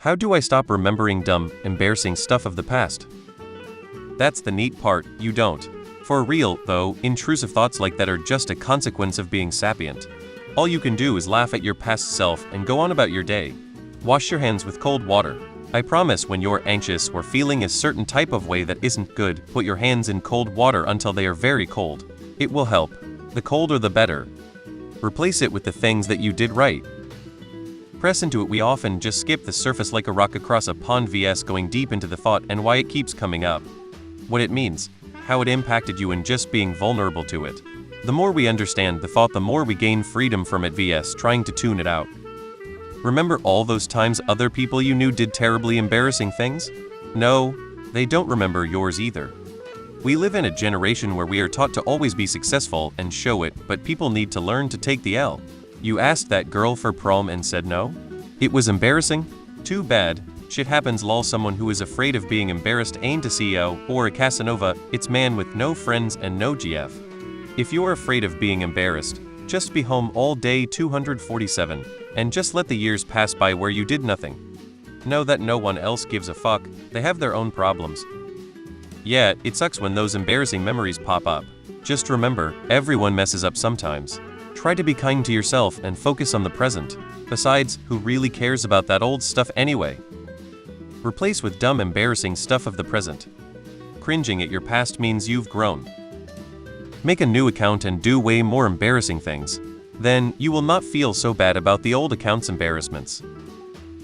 How do I stop remembering dumb, embarrassing stuff of the past? That's the neat part, you don't. For real, though, intrusive thoughts like that are just a consequence of being sapient. All you can do is laugh at your past self and go on about your day. Wash your hands with cold water. I promise when you're anxious or feeling a certain type of way that isn't good, put your hands in cold water until they are very cold. It will help. The colder the better. Replace it with the things that you did right. Press into it. We often just skip the surface like a rock across a pond vs going deep into the thought and why it keeps coming up. What it means, how it impacted you and just being vulnerable to it. The more we understand the thought, the more we gain freedom from it vs trying to tune it out. Remember all those times other people you knew did terribly embarrassing things? No, they don't remember yours either. We live in a generation where we are taught to always be successful and show it, but people need to learn to take the L. You asked that girl for prom and said no? It was embarrassing? Too bad. Shit happens. Lol. Someone who is afraid of being embarrassed ain't a CEO or a Casanova, it's man with no friends and no GF. If you're afraid of being embarrassed, just be home all day 247, and just let the years pass by where you did nothing. Know that no one else gives a fuck, they have their own problems. Yeah, it sucks when those embarrassing memories pop up. Just remember, everyone messes up sometimes. Try to be kind to yourself and focus on the present. Besides, who really cares about that old stuff anyway? Replace with dumb, embarrassing stuff of the present. Cringing at your past means you've grown. Make a new account and do way more embarrassing things. Then, you will not feel so bad about the old account's embarrassments.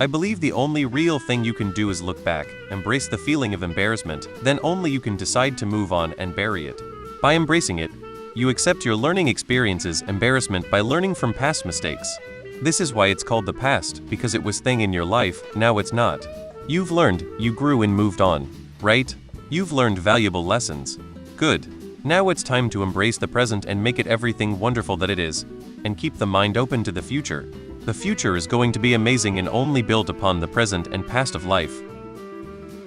I believe the only real thing you can do is look back, embrace the feeling of embarrassment, then only you can decide to move on and bury it. By embracing it, you accept your learning experiences, embarrassment by learning from past mistakes. This is why it's called the past, because it was thing in your life, now it's not. You've learned, you grew and moved on, right? You've learned valuable lessons. Good. Now it's time to embrace the present and make it everything wonderful that it is, and keep the mind open to the future. The future is going to be amazing and only built upon the present and past of life.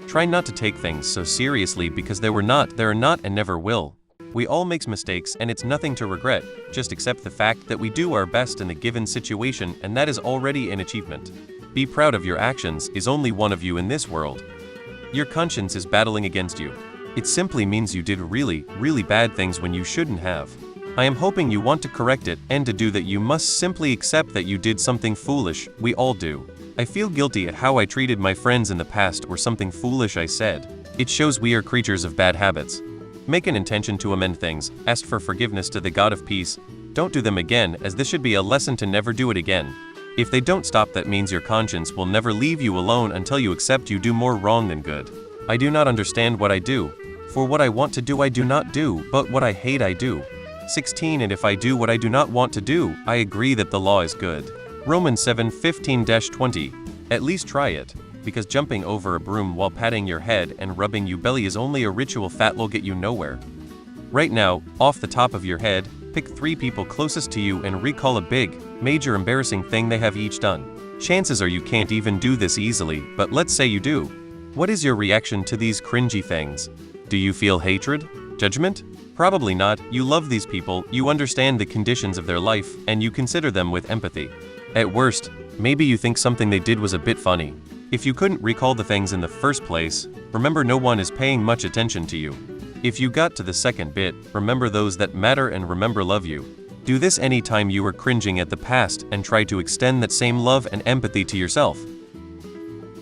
Try not to take things so seriously because there are not and never will. We all make mistakes and it's nothing to regret, just accept the fact that we do our best in a given situation and that is already an achievement. Be proud of your actions, is only one of you in this world. Your conscience is battling against you. It simply means you did really, really bad things when you shouldn't have. I am hoping you want to correct it, and to do that you must simply accept that you did something foolish, we all do. I feel guilty at how I treated my friends in the past or something foolish I said. It shows we are creatures of bad habits. Make an intention to amend things, ask for forgiveness to the God of peace. Don't do them again, as this should be a lesson to never do it again. If they don't stop, that means your conscience will never leave you alone until you accept you do more wrong than good. I do not understand what I do. For what I want to do I do not do, but what I hate I do. 16 And if I do what I do not want to do, I agree that the law is good. Romans 7:15-20. At least try it. Because jumping over a broom while patting your head and rubbing your belly is only a ritual that will get you nowhere. Right now, off the top of your head, pick 3 people closest to you and recall a big, major embarrassing thing they have each done. Chances are you can't even do this easily, but let's say you do. What is your reaction to these cringy things? Do you feel hatred? Judgment? Probably not. You love these people, you understand the conditions of their life, and you consider them with empathy. At worst, maybe you think something they did was a bit funny. If you couldn't recall the things in the first place, remember no one is paying much attention to you. If you got to the second bit, remember those that matter and remember love you. Do this anytime you are cringing at the past and try to extend that same love and empathy to yourself.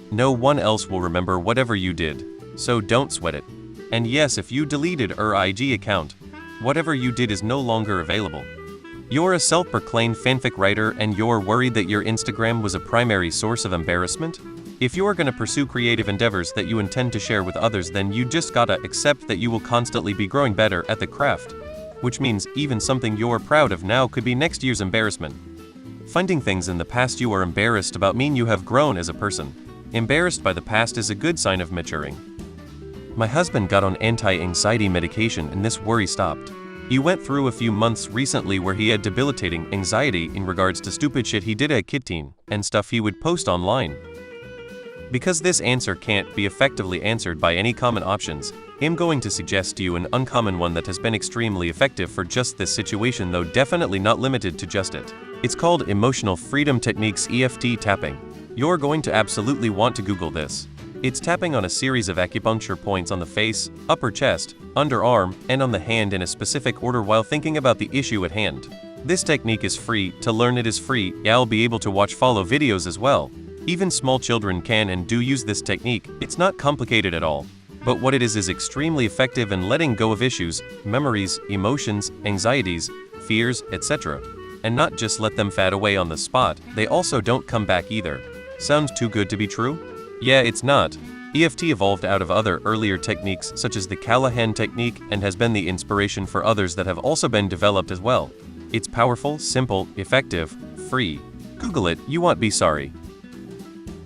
No one else will remember whatever you did, so don't sweat it. And yes, if you deleted your IG account, whatever you did is no longer available. You're a self-proclaimed fanfic writer and you're worried that your Instagram was a primary source of embarrassment? If you're gonna pursue creative endeavors that you intend to share with others, then you just gotta accept that you will constantly be growing better at the craft. Which means even something you're proud of now could be next year's embarrassment. Finding things in the past you are embarrassed about mean you have grown as a person. Embarrassed by the past is a good sign of maturing. My husband got on anti-anxiety medication and this worry stopped. He went through a few months recently where he had debilitating anxiety in regards to stupid shit he did at kid-teen and stuff he would post online. Because this answer can't be effectively answered by any common options, I'm going to suggest to you an uncommon one that has been extremely effective for just this situation, though definitely not limited to just it. It's called Emotional Freedom Techniques EFT tapping. You're going to absolutely want to Google this. It's tapping on a series of acupuncture points on the face, upper chest, underarm, and on the hand in a specific order while thinking about the issue at hand. This technique is free. To learn it is free. You'll be able to follow videos as well. Even small children can and do use this technique. It's not complicated at all. But what it is extremely effective in letting go of issues, memories, emotions, anxieties, fears, etc. And not just let them fade away on the spot, they also don't come back either. Sounds too good to be true? Yeah, it's not. EFT evolved out of other earlier techniques such as the Callahan technique and has been the inspiration for others that have also been developed as well. It's powerful, simple, effective, free. Google it, you won't be sorry.